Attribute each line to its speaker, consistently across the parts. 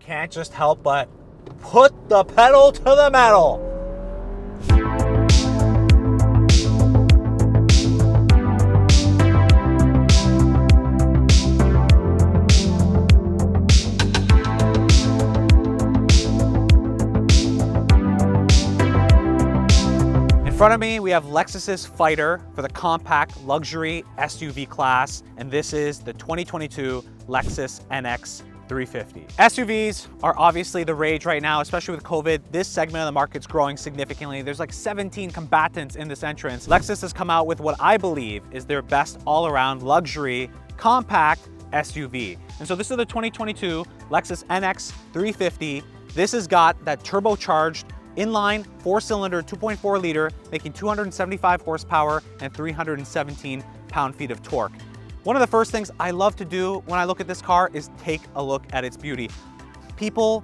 Speaker 1: can't just help but put the pedal to the metal. In front of me, we have Lexus's Fighter for the compact luxury SUV class, and this is the 2022 Lexus NX350. SUVs are obviously the rage right now, especially with COVID. This segment of the market's growing significantly. There's like 17 combatants in this entrance. Lexus has come out with what I believe is their best all-around luxury compact SUV. And so this is the 2022 Lexus NX350. This has got that turbocharged inline 4-cylinder 2.4 liter, making 275 horsepower and 317 pound-feet of torque. One of the first things I love to do when I look at this car is take a look at its beauty. People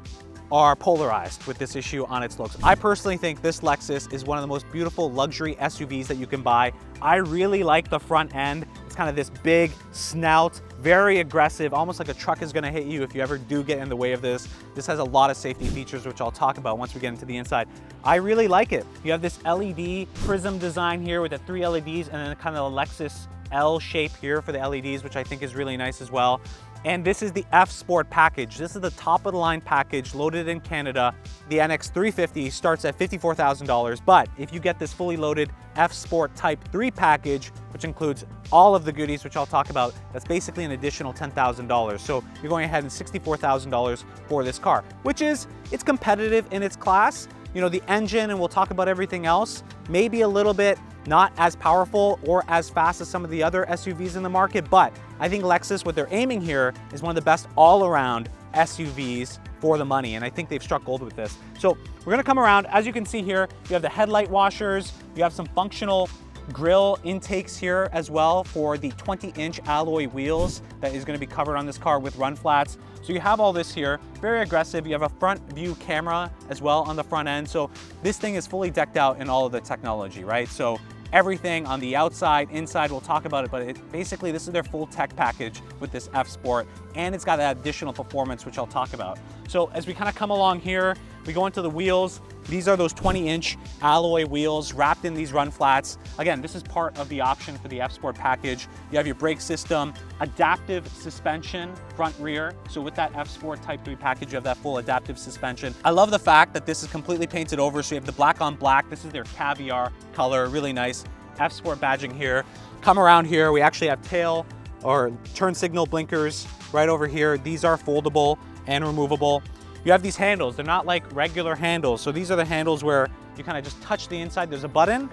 Speaker 1: are polarized with this issue on its looks. I personally think this Lexus is one of the most beautiful luxury SUVs that you can buy. I really like the front end. It's kind of this big snout, very aggressive, almost like a truck is gonna hit you if you ever do get in the way of this. This has a lot of safety features, which I'll talk about once we get into the inside. I really like it. You have this LED prism design here with the 3 LEDs and then kind of a Lexus L shape here for the LEDs, which I think is really nice as well. And this is the F Sport package. This is the top of the line package loaded in Canada. The NX350 starts at $54,000, but if you get this fully loaded F Sport Type 3 package, which includes all of the goodies, which I'll talk about, that's basically an additional $10,000. So you're going ahead and $64,000 for this car, which is, it's competitive in its class. You know, the engine, and we'll talk about everything else, maybe a little bit not as powerful or as fast as some of the other SUVs in the market, but I think Lexus, what they're aiming here is one of the best all-around SUVs for the money, and I think they've struck gold with this. So we're gonna come around. As you can see here, you have the headlight washers, you have some functional grille intakes here as well for the 20-inch alloy wheels that is gonna be covered on this car with run flats. So you have all this here, very aggressive. You have a front view camera as well on the front end. So this thing is fully decked out in all of the technology, right? So everything on the outside, inside, we'll talk about it, but basically this is their full tech package with this F Sport, and it's got that additional performance, which I'll talk about. So as we kind of come along here, we go into the wheels. These are those 20-inch alloy wheels wrapped in these run flats. Again, this is part of the option for the F Sport package. You have your brake system, adaptive suspension, front rear. So with that F Sport Type 3 package, you have that full adaptive suspension. I love the fact that this is completely painted over. So you have the black on black. This is their caviar color, really nice. F Sport badging here. Come around here, we actually have tail or turn signal blinkers right over here. These are foldable and removable. You have these handles, they're not like regular handles. So these are the handles where you kind of just touch the inside, there's a button,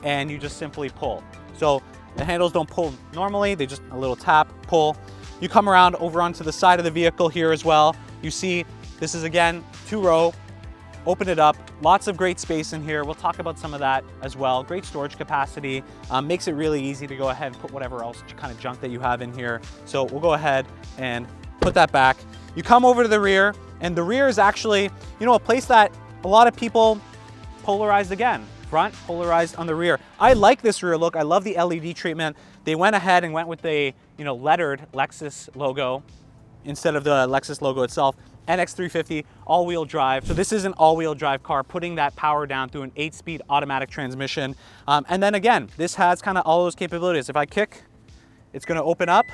Speaker 1: and you just simply pull. So the handles don't pull normally, they just a little tap, pull. You come around over onto the side of the vehicle here as well. You see, this is again, 2-row, open it up, lots of great space in here. We'll talk about some of that as well. Great storage capacity, makes it really easy to go ahead and put whatever else kind of junk that you have in here. So we'll go ahead and put that back. You come over to the rear, and the rear is actually, you know, a place that a lot of people polarized again. Front, polarized on the rear. I like this rear look. I love the LED treatment. They went ahead and went with the, you know, lettered Lexus logo instead of the Lexus logo itself. NX350 all-wheel drive. So this is an all-wheel drive car, putting that power down through an 8-speed automatic transmission. And then again, this has kind of all those capabilities. If I kick, it's gonna open up.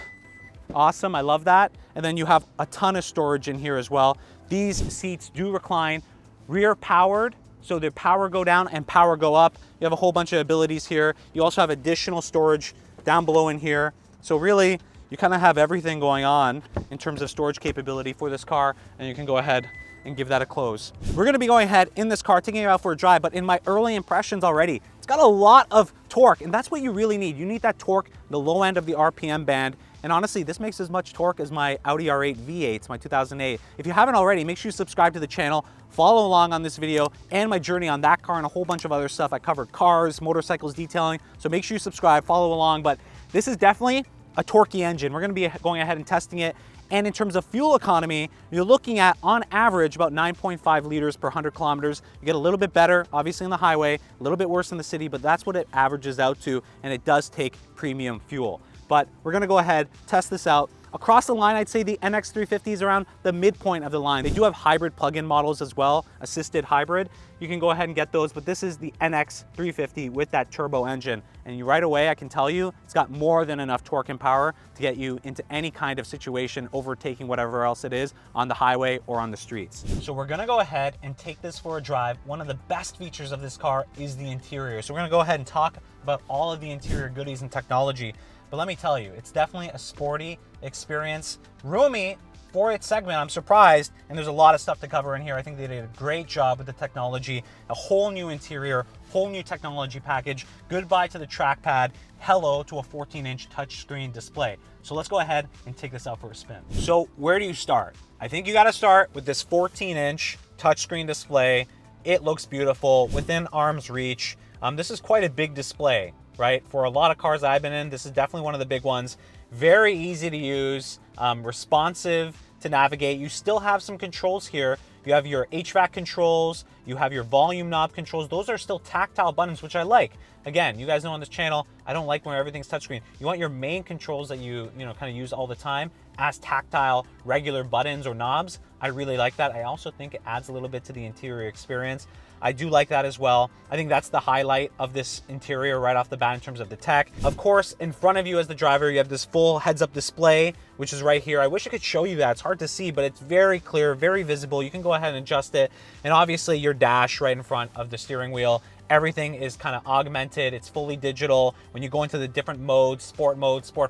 Speaker 1: Awesome, I love that. And then you have a ton of storage in here as well. These seats do recline, rear powered, so the power go down and power go up. You have a whole bunch of abilities here. You also have additional storage down below in here. So really, you kind of have everything going on in terms of storage capability for this car, and you can go ahead and give that a close. We're gonna be going ahead in this car, taking it out for a drive, but in my early impressions already, it's got a lot of torque, and that's what you really need. You need that torque, the low end of the RPM band, and honestly, this makes as much torque as my Audi R8 V8, my 2008. If you haven't already, make sure you subscribe to the channel, follow along on this video and my journey on that car and a whole bunch of other stuff. I covered cars, motorcycles, detailing, so make sure you subscribe, follow along, but this is definitely a torquey engine. We're gonna be going ahead and testing it. And in terms of fuel economy, you're looking at, on average, about 9.5 liters per 100 kilometers. You get a little bit better, obviously, in the highway, a little bit worse in the city, but that's what it averages out to, and it does take premium fuel. But we're gonna go ahead, test this out. Across the line, I'd say the NX350 is around the midpoint of the line. They do have hybrid plug-in models as well, assisted hybrid. You can go ahead and get those, but this is the NX350 with that turbo engine. And right away, I can tell you, it's got more than enough torque and power to get you into any kind of situation, overtaking whatever else it is on the highway or on the streets. So we're gonna go ahead and take this for a drive. One of the best features of this car is the interior. So we're gonna go ahead and talk about all of the interior goodies and technology. But let me tell you, it's definitely a sporty experience, roomy for its segment. I'm surprised, and there's a lot of stuff to cover in here. I think they did a great job with the technology, a whole new interior, whole new technology package. Goodbye to the trackpad, hello to a 14-inch touchscreen display. So let's go ahead and take this out for a spin. So where do you start? I think you gotta start with this 14-inch touchscreen display. It looks beautiful, within arm's reach. This is quite a big display, right? For a lot of cars I've been in, this is definitely one of the big ones. Very easy to use, responsive to navigate. You still have some controls here. You have your HVAC controls, you have your volume knob controls. Those are still tactile buttons, which I like. Again, you guys know on this channel, I don't like when everything's touchscreen. You want your main controls that you kind of use all the time as tactile, regular buttons or knobs. I really like that. I also think it adds a little bit to the interior experience. I do like that as well. I think that's the highlight of this interior right off the bat in terms of the tech. Of course, in front of you as the driver, you have this full heads-up display, which is right here. I wish I could show you that. It's hard to see, but it's very clear, very visible. You can go ahead and adjust it. And obviously your dash right in front of the steering wheel. Everything is kind of augmented. It's fully digital. When you go into the different modes, Sport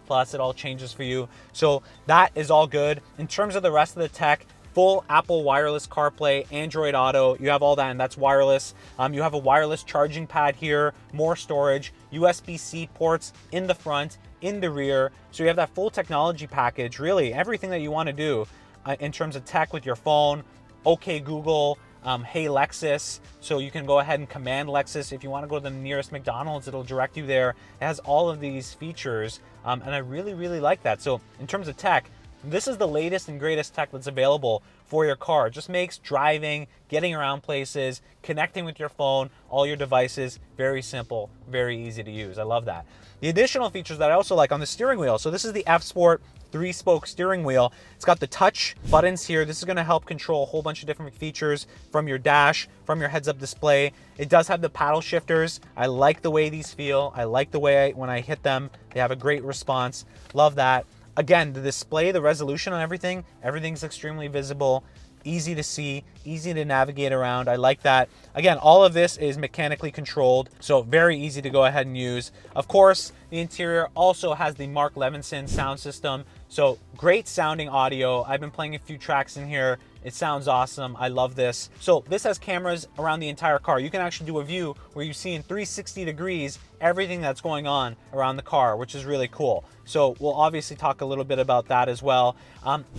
Speaker 1: Plus, it all changes for you. So that is all good. In terms of the rest of the tech, full Apple wireless CarPlay, Android Auto, you have all that, and that's wireless. You have a wireless charging pad here, more storage, USB-C ports in the front, in the rear. So you have that full technology package, really everything that you want to do in terms of tech with your phone. OK Google, Hey Lexus, so you can go ahead and command Lexus. If you want to go to the nearest McDonald's, it'll direct you there. It has all of these features, and I really, really like that. So in terms of tech, this is the latest and greatest tech that's available for your car. It just makes driving, getting around places, connecting with your phone, all your devices, very simple, very easy to use. I love that. The additional features that I also like on the steering wheel. So this is the F-Sport 3-spoke steering wheel. It's got the touch buttons here. This is going to help control a whole bunch of different features from your dash, from your heads-up display. It does have the paddle shifters. I like the way these feel. I like the way when I hit them, they have a great response. Love that. Again, the display, the resolution on everything's extremely visible, easy to see, easy to navigate around. I like that. Again, all of this is mechanically controlled, so very easy to go ahead and use. Of course, the interior also has the Mark Levinson sound system, so great sounding audio. I've been playing a few tracks in here. It sounds awesome. I love this. So this has cameras around the entire car. You can actually do a view where you see in 360 degrees everything that's going on around the car, which is really cool. So we'll obviously talk a little bit about that as well.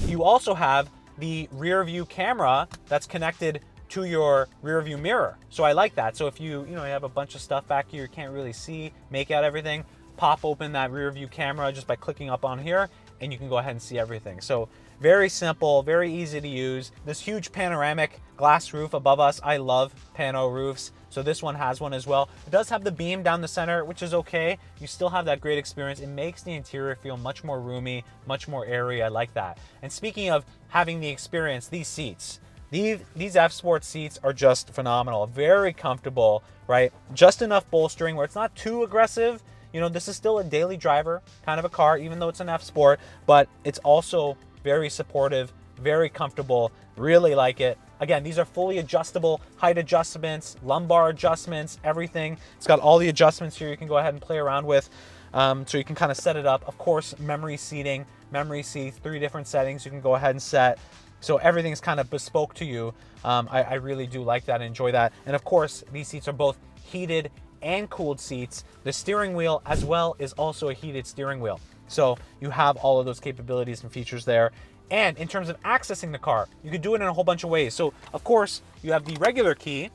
Speaker 1: You also have the rear view camera that's connected to your rear view mirror. So I like that. So if you have a bunch of stuff back here you can't really see, make out everything, pop open that rear view camera just by clicking up on here and you can go ahead and see everything. So very simple, very easy to use. This huge panoramic glass roof above us. I love pano roofs. So this one has one as well. It does have the beam down the center, which is okay. You still have that great experience. It makes the interior feel much more roomy, much more airy. I like that. And speaking of having the experience, these seats, these F-Sport seats are just phenomenal. Very comfortable, right? Just enough bolstering where it's not too aggressive. This is still a daily driver kind of a car, even though it's an F-Sport, but it's also very supportive, very comfortable, really like it. Again, these are fully adjustable, height adjustments, lumbar adjustments, everything. It's got all the adjustments here you can go ahead and play around with. So you can kind of set it up. Of course, memory seating, memory seats, 3 different settings you can go ahead and set. So everything's kind of bespoke to you. I really do like that and enjoy that. And of course, these seats are both heated and cooled seats. The steering wheel as well is also a heated steering wheel. So you have all of those capabilities and features there. And in terms of accessing the car, you could do it in a whole bunch of ways. So of course, you have the regular key,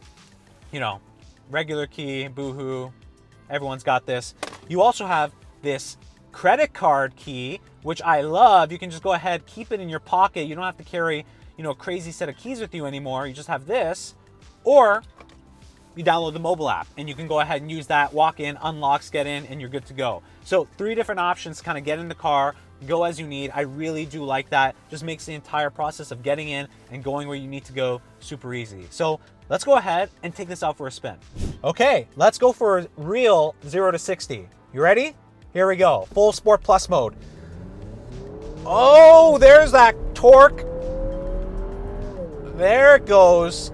Speaker 1: regular key, boohoo, everyone's got this. You also have this credit card key, which I love. You can just go ahead, keep it in your pocket. You don't have to carry, a crazy set of keys with you anymore. You just have this, or you download the mobile app and you can go ahead and use that, walk in, unlocks, get in, and you're good to go. So 3 different options to kind of get in the car, go as you need. I really do like that. Just makes the entire process of getting in and going where you need to go super easy. So let's go ahead and take this out for a spin. Okay, let's go for a real 0 to 60. You ready? Here we go. Full Sport Plus mode. Oh, there's that torque. There it goes.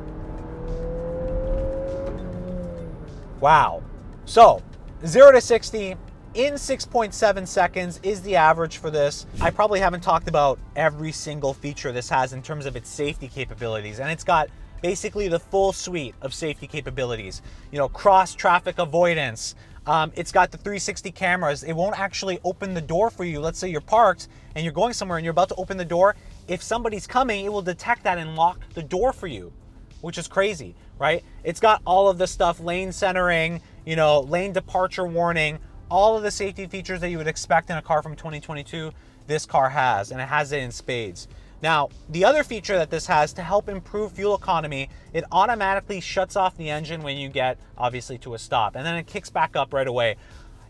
Speaker 1: Wow. So 0 to 60 in 6.7 seconds is the average for this. I probably haven't talked about every single feature this has in terms of its safety capabilities, and it's got basically the full suite of safety capabilities. You know, cross traffic avoidance. It's got the 360 cameras. It won't actually open the door for you. Let's say you're parked and you're going somewhere and you're about to open the door. If somebody's coming, it will detect that and lock the door for you, which is crazy, right? It's got all of the stuff, lane centering, you know, lane departure warning, all of the safety features that you would expect in a car from 2022, this car has, and it has it in spades. Now, the other feature that this has to help improve fuel economy, it automatically shuts off the engine when you get, obviously, to a stop, and then it kicks back up right away.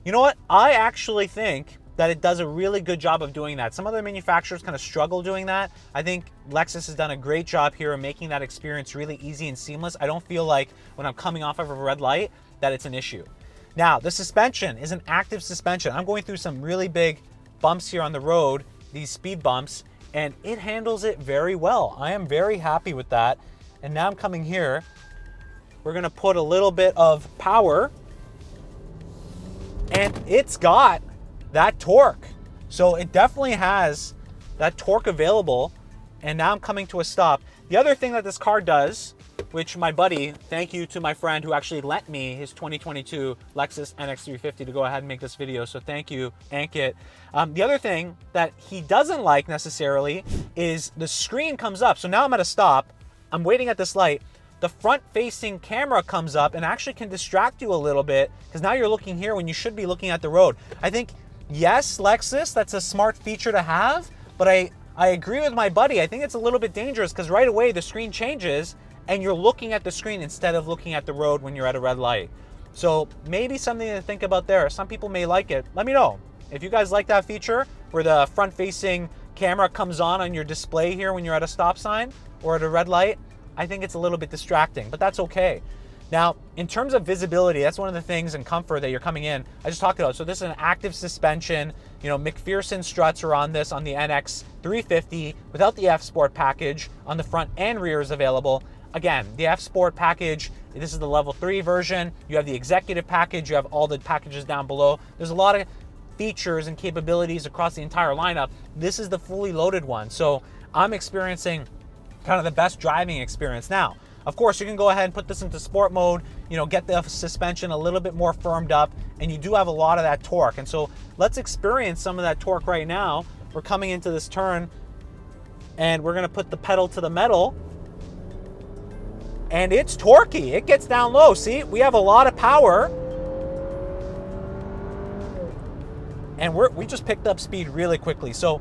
Speaker 1: You know what? I actually think that it does a really good job of doing that. Some other manufacturers kind of struggle doing that. I think Lexus has done a great job here of making that experience really easy and seamless. I don't feel like when I'm coming off of a red light that it's an issue. Now, the suspension is an active suspension. I'm going through some really big bumps here on the road, these speed bumps, and it handles it very well. I am very happy with that. And now I'm coming here. We're gonna put a little bit of power, and it's got that torque. So it definitely has that torque available. And now I'm coming to a stop. The other thing that this car does, which my buddy, thank you to my friend who actually lent me his 2022 Lexus NX350 to go ahead and make this video. So thank you, Ankit. The other thing that he doesn't like necessarily is the screen comes up. So now I'm at a stop. I'm waiting at this light. The front-facing camera comes up and actually can distract you a little bit because now you're looking here when you should be looking at the road. I think, yes, Lexus, that's a smart feature to have, but I agree with my buddy. I think it's a little bit dangerous because right away the screen changes and you're looking at the screen instead of looking at the road when you're at a red light. So maybe something to think about there. Some people may like it. Let me know. If you guys like that feature where the front-facing camera comes on your display here when you're at a stop sign or at a red light, I think it's a little bit distracting, but that's okay. Now, in terms of visibility, that's one of the things and comfort that you're coming in, I just talked about. So this is an active suspension. You know, McPherson struts are on this on the NX350 without the F Sport package. On the front and rear is available. Again, the F Sport package, this is the level 3 version. You have the executive package. You have all the packages down below. There's a lot of features and capabilities across the entire lineup. This is the fully loaded one. So I'm experiencing kind of the best driving experience. Now, of course, you can go ahead and put this into sport mode, you know, get the suspension a little bit more firmed up, and you do have a lot of that torque. And so let's experience some of that torque right now. We're coming into this turn, and we're gonna put the pedal to the metal, and it's torquey. It gets down low. See, we have a lot of power, and we just picked up speed really quickly. So,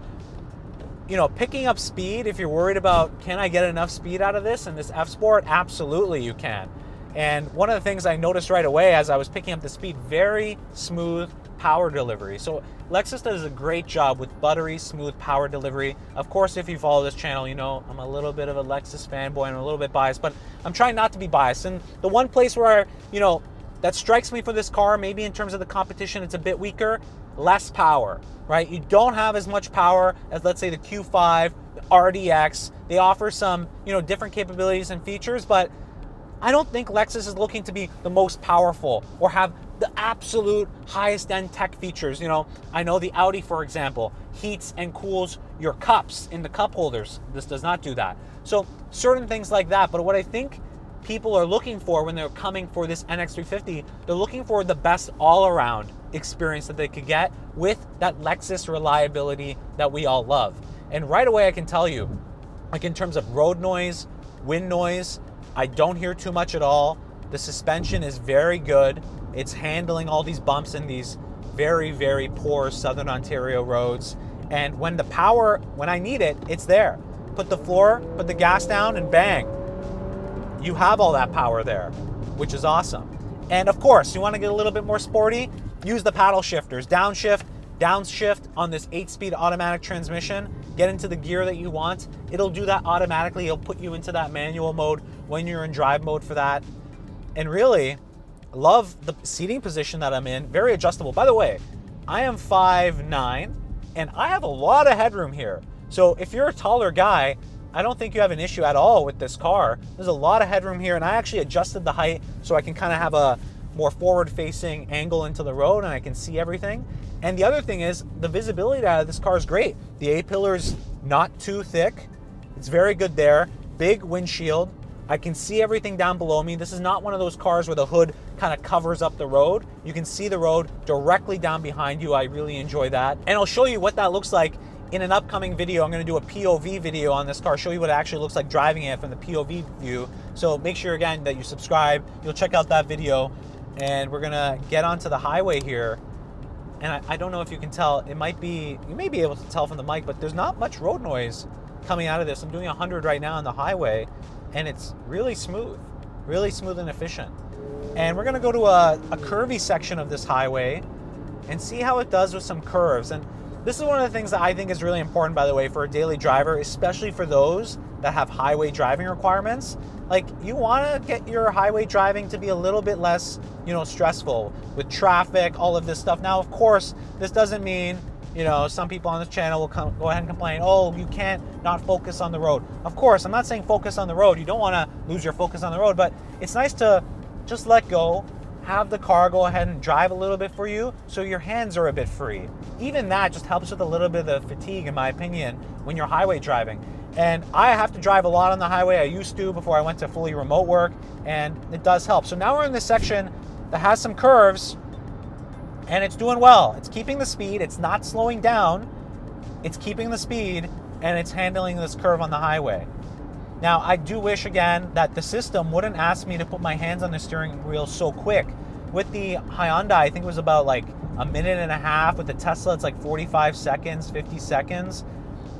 Speaker 1: you know, picking up speed, if you're worried about, can I get enough speed out of this in this F Sport? Absolutely you can. And one of the things I noticed right away as I was picking up the speed, very smooth power delivery. So Lexus does a great job with buttery, smooth power delivery. Of course, if you follow this channel, you know I'm a little bit of a Lexus fanboy and I'm a little bit biased, but I'm trying not to be biased. And the one place where, you know, that strikes me for this car, maybe in terms of the competition, it's a bit weaker, less power, right? You don't have as much power as, let's say, the Q5, the RDX. They offer some, you know, different capabilities and features, but I don't think Lexus is looking to be the most powerful or have the absolute highest end tech features. You know, I know the Audi, for example, heats and cools your cups in the cup holders. This does not do that. So certain things like that. But what I think people are looking for when they're coming for this NX350, they're looking for the best all-around experience that they could get with that Lexus reliability that we all love. And right away I can tell you, like in terms of road noise, wind noise, I don't hear too much at all. The suspension is very good. It's handling all these bumps in these very, very poor Southern Ontario roads. And when I need it, it's there. Put the gas down and bang. You have all that power there, which is awesome. And of course, you want to get a little bit more sporty, use the paddle shifters. Downshift, downshift on this 8-speed automatic transmission, get into the gear that you want, it'll do that automatically. It'll put you into that manual mode when you're in drive mode for that. And really, love the seating position that I'm in, very adjustable. By the way, I am 5'9", and I have a lot of headroom here. So if you're a taller guy, I don't think you have an issue at all with this car. There's a lot of headroom here, and I actually adjusted the height so I can kind of have a more forward-facing angle into the road and I can see everything. And the other thing is, the visibility out of this car is great. The A-pillar's not too thick. It's very good there. Big windshield. I can see everything down below me. This is not one of those cars where the hood kind of covers up the road. You can see the road directly down behind you. I really enjoy that. And I'll show you what that looks like in an upcoming video. I'm gonna do a POV video on this car, show you what it actually looks like driving it from the POV view. So make sure again that you subscribe, you'll check out that video, and we're gonna get onto the highway here. And I don't know if you can tell, you may be able to tell from the mic, but there's not much road noise coming out of this. I'm doing 100 right now on the highway, and it's really smooth and efficient. And we're gonna go to a curvy section of this highway and see how it does with some curves. And this is one of the things that I think is really important, by the way, for a daily driver, especially for those that have highway driving requirements. Like, you wanna get your highway driving to be a little bit less, stressful with traffic, all of this stuff. Now, of course, this doesn't mean, some people on this channel will go ahead and complain, oh, you can't not focus on the road. Of course, I'm not saying focus on the road. You don't wanna lose your focus on the road, but it's nice to just let go, have the car go ahead and drive a little bit for you so your hands are a bit free. Even that just helps with a little bit of the fatigue, in my opinion, when you're highway driving. And I have to drive a lot on the highway. I used to before I went to fully remote work, and it does help. So now we're in this section that has some curves, and it's doing well. It's keeping the speed. It's not slowing down. It's keeping the speed, and it's handling this curve on the highway. Now, I do wish, again, that the system wouldn't ask me to put my hands on the steering wheel so quick. With the Hyundai, I think it was about like a minute and a half. With the Tesla, it's like 45 seconds, 50 seconds.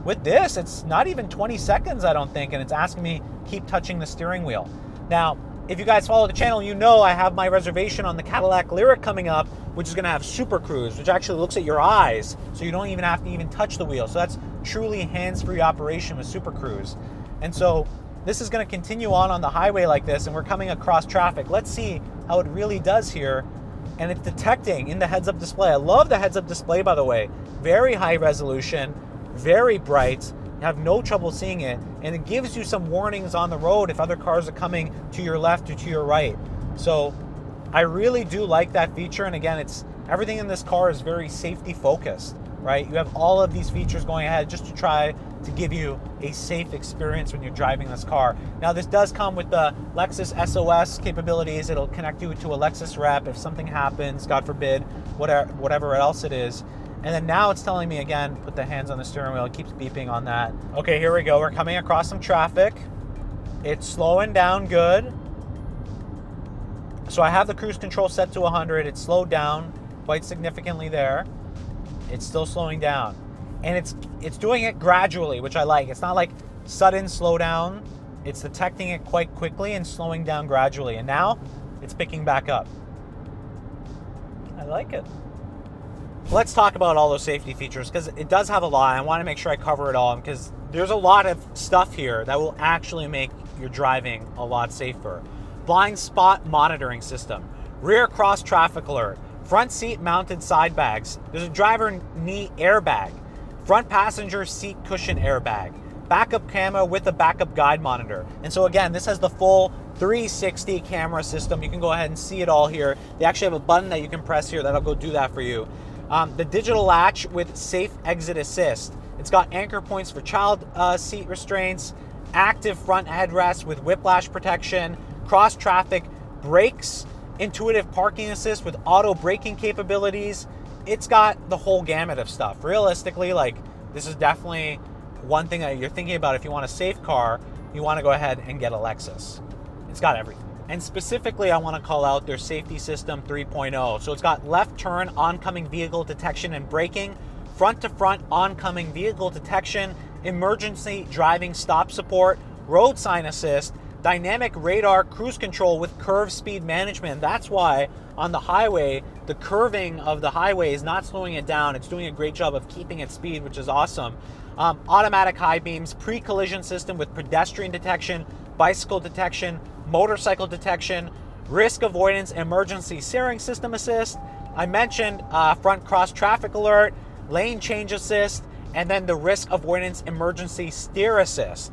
Speaker 1: With this, it's not even 20 seconds, I don't think, and it's asking me keep touching the steering wheel. Now, if you guys follow the channel, you know I have my reservation on the Cadillac Lyriq coming up, which is gonna have Super Cruise, which actually looks at your eyes, so you don't even have to even touch the wheel. So that's truly hands-free operation with Super Cruise. And so this is gonna continue on the highway like this, and we're coming across traffic. Let's see how it really does here. And it's detecting in the heads-up display. I love the heads-up display, by the way. Very high resolution, very bright. You have no trouble seeing it, and it gives you some warnings on the road if other cars are coming to your left or to your right. So I really do like that feature, and again, everything in this car is very safety focused, right? You have all of these features going ahead just to try to give you a safe experience when you're driving this car. Now, this does come with the Lexus SOS capabilities. It'll connect you to a Lexus rep if something happens, God forbid, whatever else it is. And then now it's telling me again, put the hands on the steering wheel. It keeps beeping on that. Okay, here we go. We're coming across some traffic. It's slowing down good. So I have the cruise control set to 100. It's slowed down quite significantly there. It's still slowing down. And it's doing it gradually, which I like. It's not like sudden slowdown. It's detecting it quite quickly and slowing down gradually. And now it's picking back up. I like it. Let's talk about all those safety features, because it does have a lot. I want to make sure I cover it all, because there's a lot of stuff here that will actually make your driving a lot safer. Blind spot monitoring system, rear cross traffic alert, front seat mounted side bags. There's a driver knee airbag, front passenger seat cushion airbag, backup camera with a backup guide monitor. And so again, this has the full 360 camera system. You can go ahead and see it all here. They actually have a button that you can press here that'll go do that for you. The digital latch with safe exit assist. It's got anchor points for child seat restraints, active front headrest with whiplash protection, cross traffic brakes, intuitive parking assist with auto braking capabilities. It's got the whole gamut of stuff. Realistically, like, this is definitely one thing that you're thinking about. If you want a safe car, you want to go ahead and get a Lexus. It's got everything. And specifically, I want to call out their safety system 3.0. So it's got left turn oncoming vehicle detection and braking, front to front oncoming vehicle detection, emergency driving stop support, road sign assist, dynamic radar cruise control with curve speed management. That's why on the highway, the curving of the highway is not slowing it down. It's doing a great job of keeping its speed, which is awesome. Automatic high beams, pre-collision system with pedestrian detection, bicycle detection, motorcycle detection, risk avoidance, emergency steering system assist. I mentioned front cross traffic alert, lane change assist, and then the risk avoidance emergency steer assist.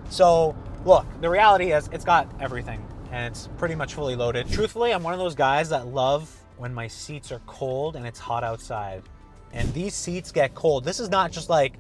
Speaker 1: So look, the reality is it's got everything and it's pretty much fully loaded. Truthfully, I'm one of those guys that love when my seats are cold and it's hot outside. And these seats get cold. This is not just like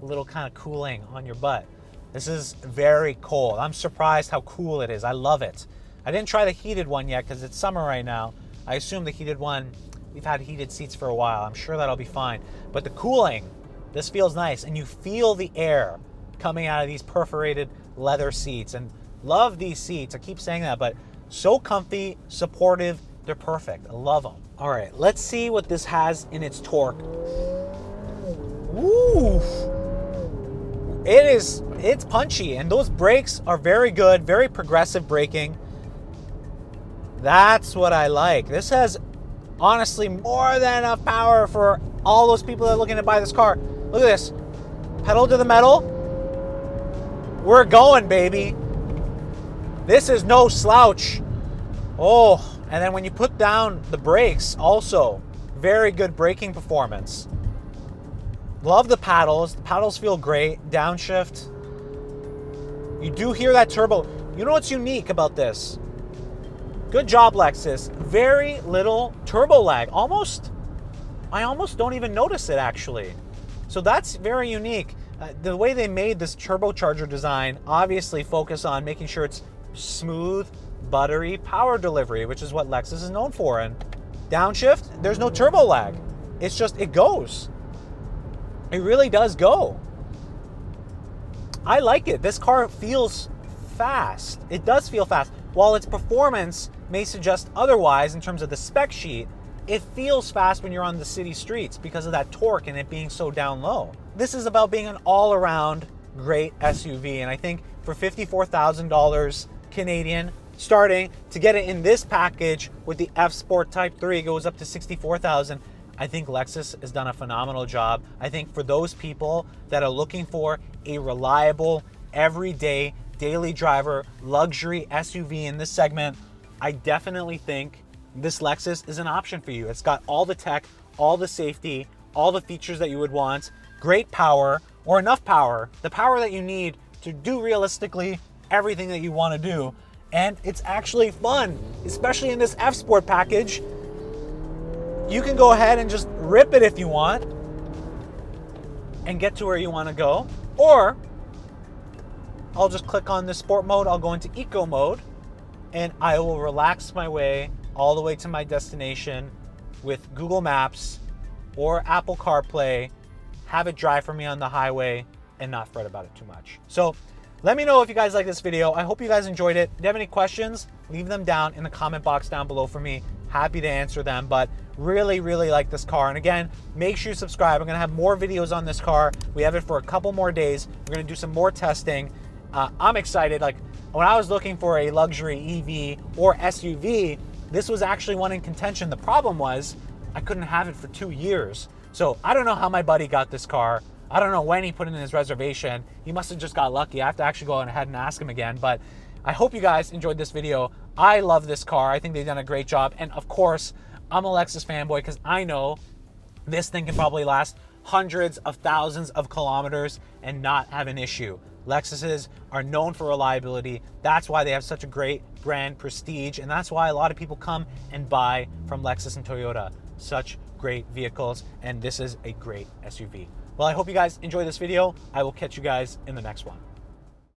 Speaker 1: a little kind of cooling on your butt. This is very cold. I'm surprised how cool it is. I love it. I didn't try the heated one yet because it's summer right now. I assume the heated one, we've had heated seats for a while. I'm sure that'll be fine. But the cooling, this feels nice. And you feel the air coming out of these perforated leather seats. And love these seats. I keep saying that, but so comfy, supportive, they're perfect. I love them. All right, let's see what this has in its torque. Ooh. It's punchy, and those brakes are very good, very progressive braking. That's what I like. This has honestly more than enough power for all those people that are looking to buy this car. Look at this. Pedal to the metal. We're going, baby. This is no slouch. Oh, and then when you put down the brakes, also very good braking performance. Love the paddles. The paddles feel great. Downshift. You do hear that turbo. You know what's unique about this? Good job, Lexus. Very little turbo lag. I almost don't even notice it, actually. So that's very unique. The way they made this turbocharger design obviously focus on making sure it's smooth, buttery power delivery, which is what Lexus is known for. And downshift, there's no turbo lag. It's just, it goes. It really does go. I like it. This car feels fast. It does feel fast. While its performance may suggest otherwise in terms of the spec sheet, it feels fast when you're on the city streets because of that torque and it being so down low. This is about being an all-around great SUV, and I think for $54,000 Canadian, starting to get it in this package with the F Sport Type 3 goes up to $64,000. I think Lexus has done a phenomenal job. I think for those people that are looking for a reliable, everyday, daily driver, luxury SUV in this segment, I definitely think this Lexus is an option for you. It's got all the tech, all the safety, all the features that you would want, great power, or enough power, the power that you need to do realistically everything that you want to do. And it's actually fun, especially in this F Sport package. You can go ahead and just rip it if you want and get to where you want to go. Or I'll just click on the sport mode, I'll go into eco mode, and I will relax my way all the way to my destination with Google Maps or Apple CarPlay, have it drive for me on the highway and not fret about it too much. So let me know if you guys like this video. I hope you guys enjoyed it. If you have any questions, leave them down in the comment box down below for me. Happy to answer them, but really, really like this car. And again, make sure you subscribe. I'm gonna have more videos on this car. We have it for a couple more days. We're gonna do some more testing. I'm excited. Like when I was looking for a luxury EV or SUV, this was actually one in contention. The problem was I couldn't have it for 2 years. So I don't know how my buddy got this car. I don't know when he put it in his reservation. He must have just got lucky. I have to actually go ahead and ask him again. But I hope you guys enjoyed this video. I love this car. I think they've done a great job. And of course, I'm a Lexus fanboy because I know this thing can probably last hundreds of thousands of kilometers and not have an issue. Lexuses are known for reliability. That's why they have such a great brand prestige. And that's why a lot of people come and buy from Lexus and Toyota. Such great vehicles. And this is a great SUV. Well, I hope you guys enjoyed this video. I will catch you guys in the next one.